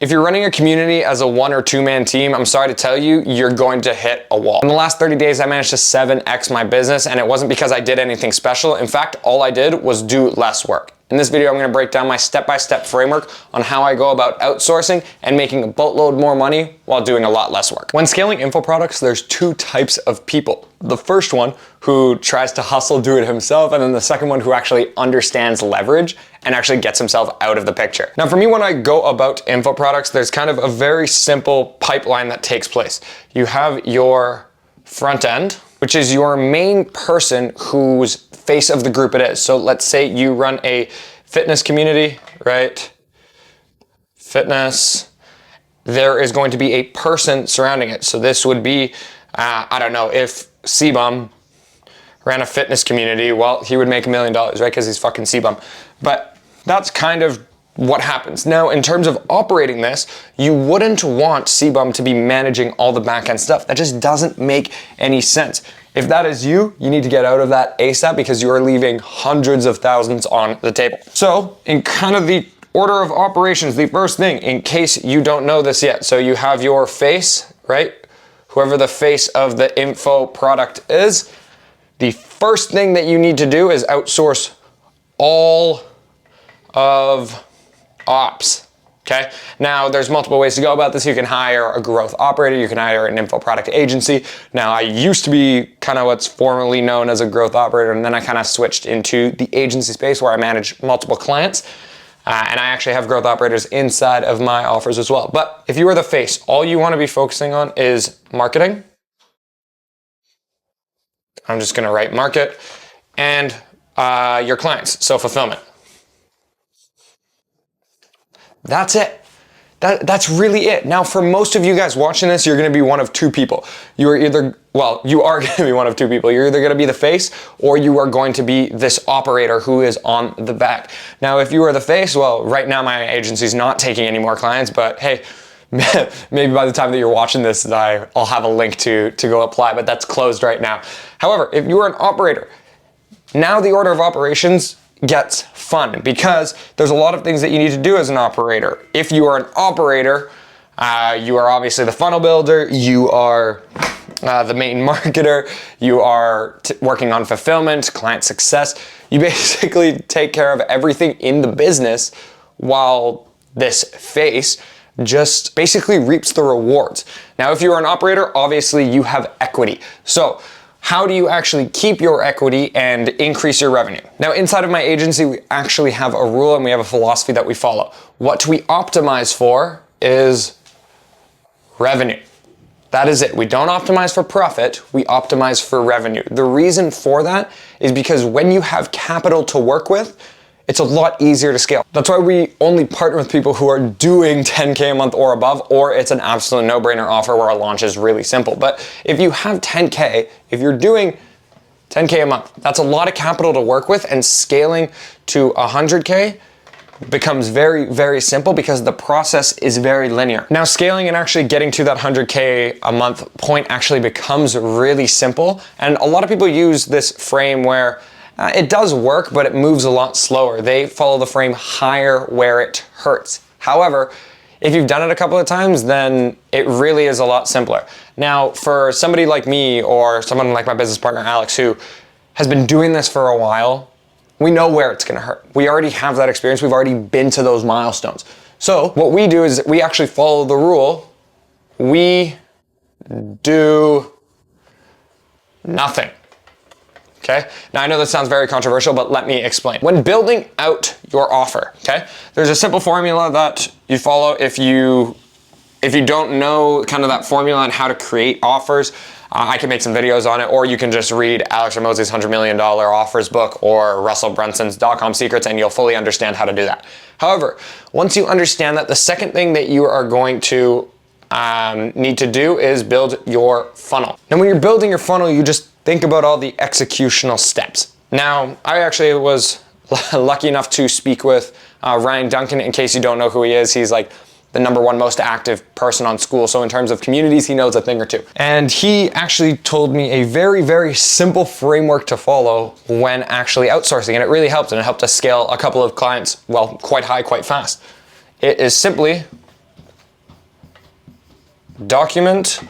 If you're running a community as a 1 or 2 man team, I'm sorry to tell you, you're going to hit a wall. In the last 30 days, I managed to 7x my business, and it wasn't because I did anything special. In fact, all I did was do less work. In this video, I'm gonna break down my step-by-step framework on how I go about outsourcing and making a boatload more money while doing a lot less work. When scaling info products, there's 2 types of people. The first one who tries to hustle, do it himself, and then the second one who actually understands leverage and actually gets himself out of the picture. Now, for me, when I go about info products, there's kind of a very simple pipeline that takes place. You have your front end, which is your main person whose face of the group it is. So let's say you run a fitness community, right? Fitness. There is going to be a person surrounding it. So this would be, I don't know, if CBum ran a fitness community, well, he would make $1 million, right? Because he's fucking CBum. But that's kind of what happens. Now, in terms of operating this, you wouldn't want CBum to be managing all the back-end stuff. That just doesn't make any sense. If that is you, you need to get out of that ASAP because you are leaving hundreds of thousands on the table. So, in kind of the order of operations, the first thing, in case you don't know this yet, so you have your face, right? Whoever the face of the info product is, the first thing that you need to do is outsource all of ops, okay? Now, there's multiple ways to go about this. You can hire a growth operator, you can hire an info product agency. Now, I used to be kind of what's formerly known as a growth operator, and then I kind of switched into the agency space where I manage multiple clients. And I actually have growth operators inside of my offers as well. But if you are the face, all you want to be focusing on is marketing. I'm just going to write market and your clients, so fulfillment. That's it. That's really it. Now, for most of you guys watching this, you're going to be one of 2 people. You are going to be one of 2 people. You're either going to be the face or you are going to be this operator who is on the back. Now, if you are the face, well, right now my agency's not taking any more clients, but hey, maybe by the time that you're watching this, I'll have a link to go apply, but that's closed right now. However, if you are an operator, now the order of operations gets fun because there's a lot of things that you need to do as an operator. If you are an operator, you are obviously the funnel builder, you are the main marketer, you are working on fulfillment, client success. You basically take care of everything in the business while this face just basically reaps the rewards. Now, if you are an operator, obviously you have equity. So how do you actually keep your equity and increase your revenue? Now, inside of my agency, we actually have a rule and we have a philosophy that we follow. What we optimize for is revenue. That is it. We don't optimize for profit, we optimize for revenue. The reason for that is because when you have capital to work with, it's a lot easier to scale. That's why we only partner with people who are doing 10K a month or above, or it's an absolute no-brainer offer where our launch is really simple. But if you have 10K, if you're doing 10K a month, that's a lot of capital to work with, and scaling to 100K becomes very, very simple because the process is very linear. Now, scaling and actually getting to that 100K a month point actually becomes really simple. And a lot of people use this frame where it does work, but it moves a lot slower. They follow the frame higher where it hurts. However, if you've done it a couple of times, then it really is a lot simpler. Now, for somebody like me or someone like my business partner, Alex, who has been doing this for a while, we know where it's gonna hurt. We already have that experience. We've already been to those milestones. So what we do is we actually follow the rule. We do nothing. Okay? Now, I know this sounds very controversial, but let me explain. When building out your offer, okay, there's a simple formula that you follow. If you don't know kind of that formula on how to create offers, I can make some videos on it, or you can just read Alex Hormozi's $100 Million Offers book or Russell Brunson's .com Secrets, and you'll fully understand how to do that. However, once you understand that, the second thing that you are going to need to do is build your funnel. Now, when you're building your funnel, you just think about all the executional steps. Now, I actually was lucky enough to speak with Ryan Duncan. In case you don't know who he is, he's like the #1 most active person on Skool. So in terms of communities, he knows a thing or two. And he actually told me a very, very simple framework to follow when actually outsourcing. And it really helped. And it helped us scale a couple of clients, well, quite high, quite fast. It is simply document,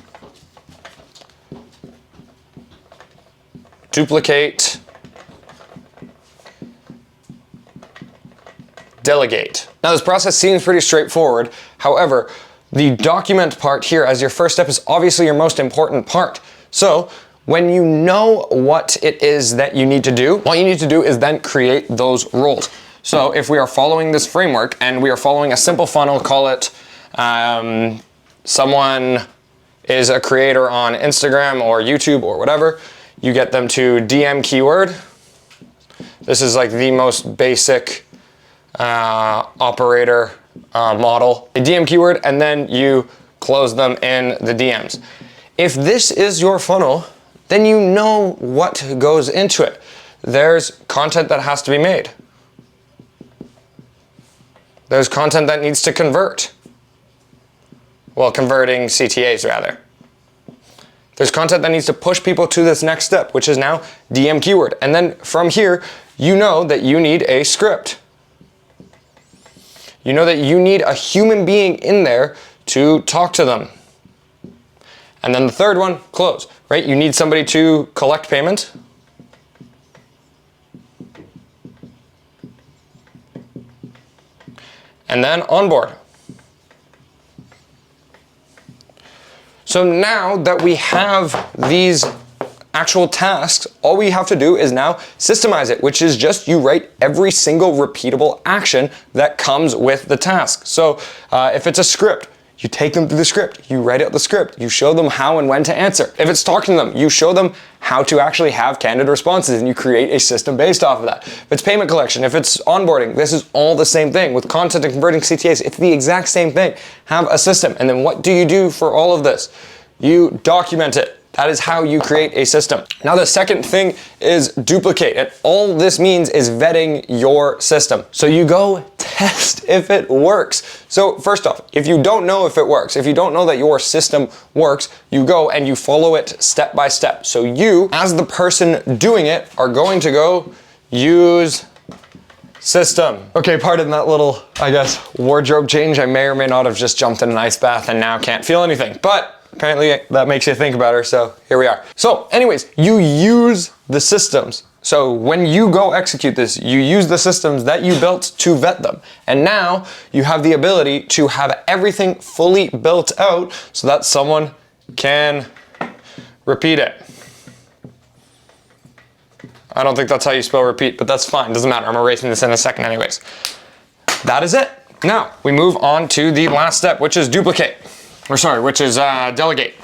duplicate, delegate. Now this process seems pretty straightforward. However, the document part here as your first step is obviously your most important part. So when you know what it is that you need to do, all you need to do is then create those roles. So if we are following this framework and we are following a simple funnel, call it someone is a creator on Instagram or YouTube or whatever, you get them to DM keyword. This is like the most basic operator model. A DM keyword, and then you close them in the DMs. If this is your funnel, then you know what goes into it. There's content that has to be made. There's content that needs to convert. Well, converting CTAs rather. There's content that needs to push people to this next step, which is now DM keyword. And then from here, you know that you need a script. You know that you need a human being in there to talk to them. And then the third one, close, right? You need somebody to collect payment. And then onboard. So now that we have these actual tasks, all we have to do is now systemize it, which is just you write every single repeatable action that comes with the task. So if it's a script, you take them through the script, you write out the script, you show them how and when to answer. If it's talking to them, you show them how to actually have candid responses and you create a system based off of that. If it's payment collection, if it's onboarding, this is all the same thing. With content and converting CTAs, it's the exact same thing. Have a system. And then what do you do for all of this? You document it. That is how you create a system. Now the second thing is duplicate. And all this means is vetting your system. So you go test if it works. So first off, if you don't know if it works, if you don't know that your system works, you go and you follow it step by step. So you, as the person doing it, are going to go use system. Okay, pardon that little, I guess, wardrobe change. I may or may not have just jumped in an ice bath and now can't feel anything. But apparently that makes you think about her, so here we are. So anyways, you use the systems. So when you go execute this, you use the systems that you built to vet them. And now you have the ability to have everything fully built out so that someone can repeat it. I don't think that's how you spell repeat, but that's fine, doesn't matter. I'm erasing this in a second anyways. That is it. Now we move on to the last step, which is duplicate. Which is delegate.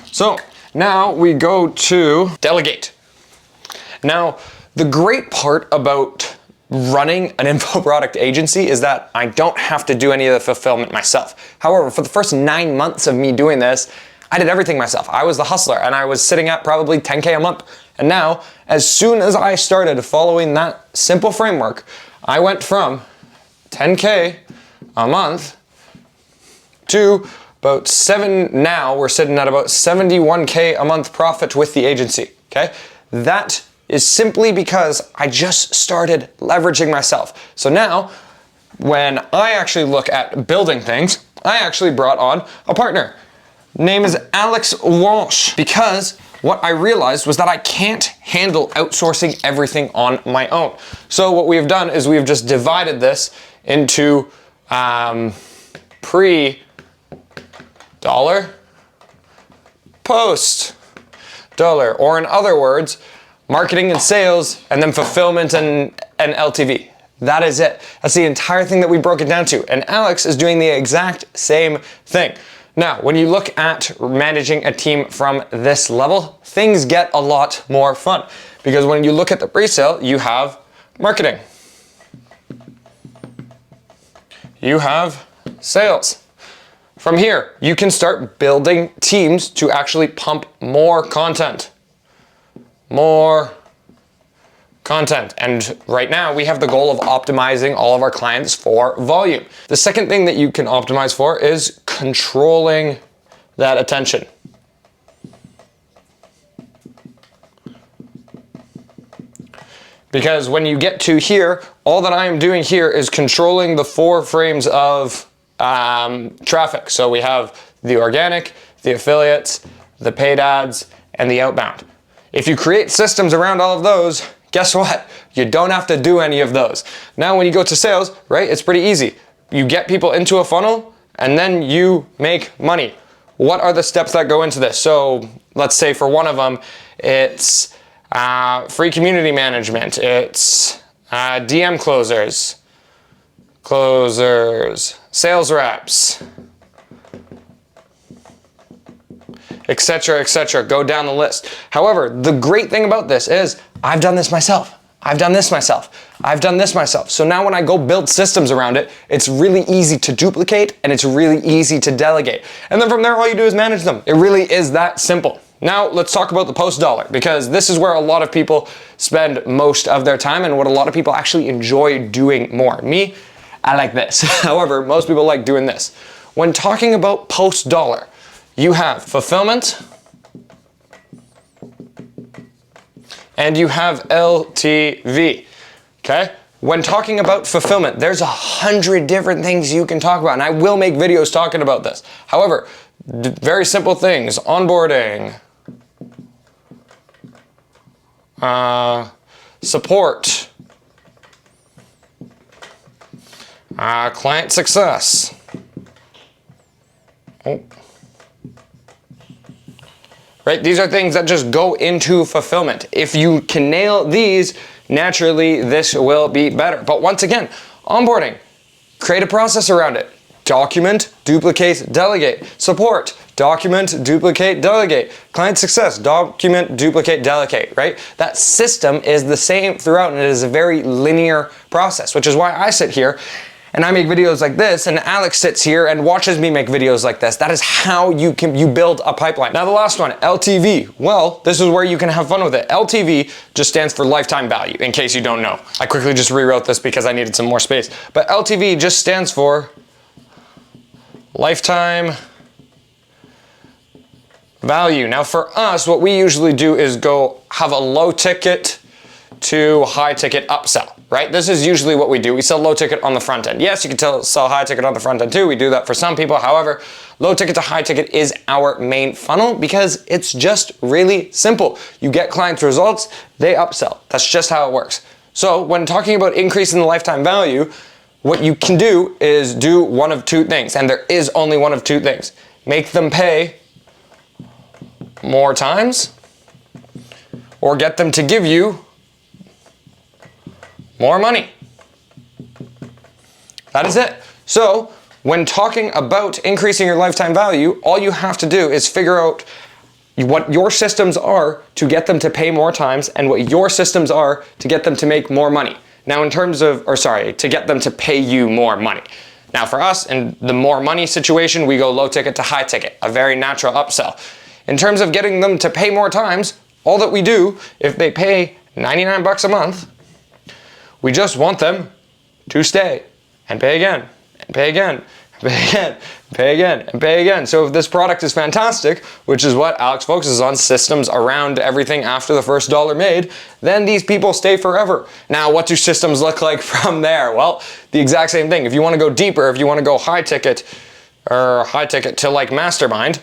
So now we go to delegate. Now, the great part about running an info product agency is that I don't have to do any of the fulfillment myself. However, for the first 9 months of me doing this, I did everything myself. I was the hustler and I was sitting at probably 10K a month. And now, as soon as I started following that simple framework, I went from 10K a month to about now we're sitting at about 71K a month profit with the agency, okay? That is simply because I just started leveraging myself. So now, when I actually look at building things, I actually brought on a partner. Name is Alex Walsh, because what I realized was that I can't handle outsourcing everything on my own. So what we have done is we have just divided this into pre-dollar, post-dollar, or in other words, marketing and sales, and then fulfillment and LTV. That is it. That's the entire thing that we broke it down to. And Alex is doing the exact same thing. Now, when you look at managing a team from this level, things get a lot more fun. Because when you look at the pre-sale, you have marketing. You have sales. From here, you can start building teams to actually pump more content. More content. And right now we have the goal of optimizing all of our clients for volume. The second thing that you can optimize for is controlling that attention. Because when you get to here, all that I am doing here is controlling the 4 frames of traffic. So we have the organic, the affiliates, the paid ads, and the outbound. If you create systems around all of those, guess what? You don't have to do any of those. Now when you go to sales, right, it's pretty easy. You get people into a funnel and then you make money. What are the steps that go into this? So let's say for one of them, it's free community management. It's DM closers, sales reps, etc., etc. Go down the list. However, the great thing about this is I've done this myself. I've done this myself. I've done this myself. So now when I go build systems around it, it's really easy to duplicate and it's really easy to delegate. And then from there, all you do is manage them. It really is that simple. Now let's talk about the post dollar, because this is where a lot of people spend most of their time and what a lot of people actually enjoy doing more. Me, I like this. However, most people like doing this. When talking about post dollar, you have fulfillment and you have LTV, okay? When talking about fulfillment, there's 100 different things you can talk about, and I will make videos talking about this. However, very simple things, onboarding, support, client success. Right? These are things that just go into fulfillment. If you can nail these, naturally this will be better. But once again, onboarding, create a process around it. Document, duplicate, delegate. Support, document, duplicate, delegate. Client success, document, duplicate, delegate, right? That system is the same throughout and it is a very linear process, which is why I sit here and I make videos like this, and Alex sits here and watches me make videos like this. That is how you build a pipeline. Now the last one, LTV. Well, this is where you can have fun with it. LTV just stands for lifetime value, in case you don't know. I quickly just rewrote this because I needed some more space. But LTV just stands for lifetime value. Now for us, what we usually do is go have a low ticket to high ticket upsell. Right? This is usually what we do. We sell low ticket on the front end. Yes, you can sell high ticket on the front end too. We do that for some people. However, low ticket to high ticket is our main funnel because it's just really simple. You get clients results, they upsell. That's just how it works. So when talking about increasing the lifetime value, what you can do is do one of two things, and there is only one of two things. Make them pay more times or get them to give you more money. That is it. So when talking about increasing your lifetime value, all you have to do is figure out what your systems are to get them to pay more times and what your systems are to get them to make more money. Now in terms of, to get them to pay you more money. Now for us, in the more money situation, we go low ticket to high ticket, a very natural upsell. In terms of getting them to pay more times, all that we do, if they pay 99 bucks a month, we just want them to stay and pay again, and pay again, and pay again, and pay again, and pay again. So if this product is fantastic, which is what Alex focuses on, systems around everything after the first dollar made, then these people stay forever. Now, what do systems look like from there? Well, the exact same thing. If you want to go deeper, if you want to go high ticket to like Mastermind,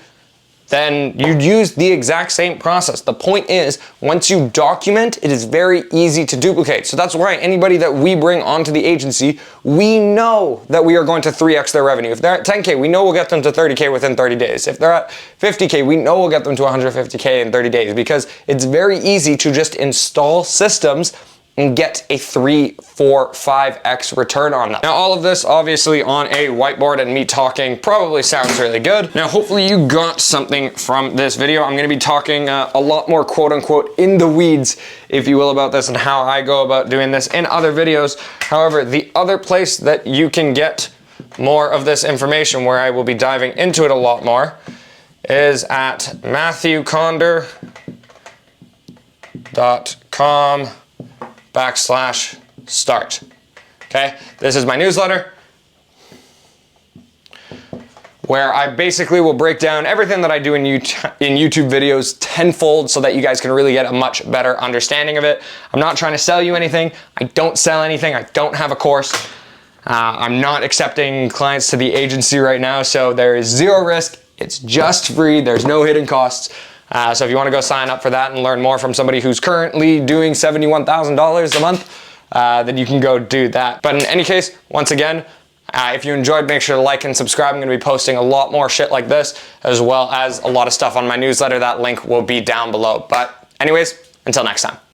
then you'd use the exact same process. The point is, once you document, it is very easy to duplicate. So that's why anybody that we bring onto the agency, we know that we are going to 3x their revenue. If they're at 10K, we know we'll get them to 30K within 30 days. If they're at 50K, we know we'll get them to 150K in 30 days because it's very easy to just install systems and get a 3, 4, 5x return on them. Now all of this obviously on a whiteboard and me talking probably sounds really good. Now hopefully you got something from this video. I'm gonna be talking a lot more quote unquote in the weeds, if you will, about this and how I go about doing this in other videos. However, the other place that you can get more of this information where I will be diving into it a lot more is at matthewconder.com/start. Okay, this is my newsletter where I basically will break down everything that I do in YouTube videos tenfold so that you guys can really get a much better understanding of it. I'm not trying to sell you anything. I don't sell anything. I don't have a course. I'm not accepting clients to the agency right now, so there is zero risk It's just free. There's no hidden costs. So if you want to go sign up for that and learn more from somebody who's currently doing $71,000 a month, then you can go do that. But in any case, once again, if you enjoyed, make sure to like and subscribe. I'm going to be posting a lot more shit like this, as well as a lot of stuff on my newsletter. That link will be down below. But anyways, until next time.